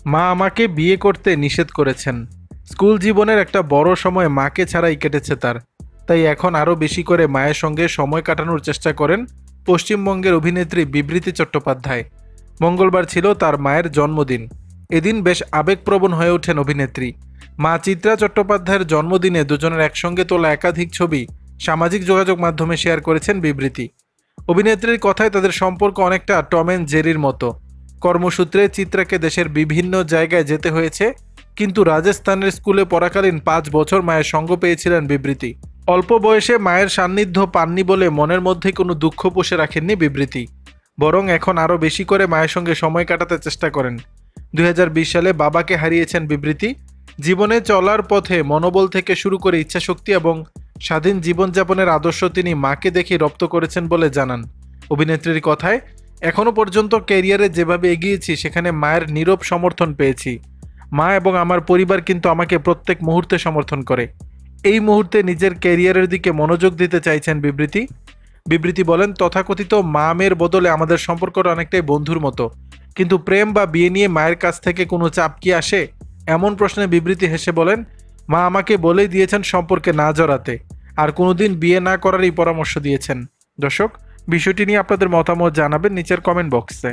মা আমাকে বিয়ে করতে নিষেধ করেছেন। স্কুল জীবনের একটা বড় সময় মাকে ছাড়াই কেটেছে তার। তাই এখন আরও বেশি করে মায়ের সঙ্গে সময় কাটানোর চেষ্টা করেন পশ্চিমবঙ্গের অভিনেত্রী বিবৃতি চট্টোপাধ্যায়। মঙ্গলবার ছিল তার মায়ের জন্মদিন। এদিন বেশ আবেগপ্রবণ হয়ে ওঠেন অভিনেত্রী। মা চিত্রা চট্টোপাধ্যায়ের জন্মদিনে দুজনের একসঙ্গে তোলা একাধিক ছবি সামাজিক যোগাযোগ মাধ্যমে শেয়ার করেছেন বিবৃতি। অভিনেত্রীর কথায় তাদের সম্পর্ক অনেকটা টম অ্যান্ড জেরির মতো। কর্মসূত্রে চিত্রাকে দেশের বিভিন্ন জায়গায় যেতে হয়েছে, কিন্তু রাজস্থানের স্কুলে পড়াকালীন 5 বছর মায়ের সঙ্গ পেয়েছিলেন বিবৃতি। অল্প বয়সে মায়ের সান্নিধ্য পাননি বলে মনের মধ্যে কোনো দুঃখ পুষে রাখেননি বিবৃতি, বরং এখন আরও বেশি করে মায়ের সঙ্গে সময় কাটাতে চেষ্টা করেন। 2020 সালে বাবাকে হারিয়েছেন বিবৃতি। জীবনে চলার পথে মনোবল থেকে শুরু করে ইচ্ছাশক্তি এবং স্বাধীন জীবনযাপনের আদর্শ তিনি মাকে দেখে রপ্ত করেছেন বলে জানান। অভিনেত্রীর কথায়, এখনও পর্যন্ত ক্যারিয়ারে যেভাবে এগিয়েছি সেখানে মায়ের নীরব সমর্থন পেয়েছি। মা এবং আমার পরিবার কিন্তু আমাকে প্রত্যেক মুহূর্তে সমর্থন করে। এই মুহূর্তে নিজের ক্যারিয়ারের দিকে মনোযোগ দিতে চাইছেন বিবৃতি। বিবৃতি বলেন, তথাকথিত মা মেয়ের বদলে আমাদের সম্পর্কটা অনেকটাই বন্ধুর মতো, কিন্তু প্রেম বা বিয়ে নিয়ে মায়ের কাছ থেকে কোনো চাপ কি আসে, এমন প্রশ্নে বিবৃতি হেসে বলেন, মা আমাকে বলেই দিয়েছেন সম্পর্কে না জড়াতে, আর কোনোদিন বিয়ে না করারই পরামর্শ দিয়েছেন। দর্শক, বিষয়টি নিয়ে আপনাদের মতামত জানাবেন নিচের কমেন্ট বক্সে।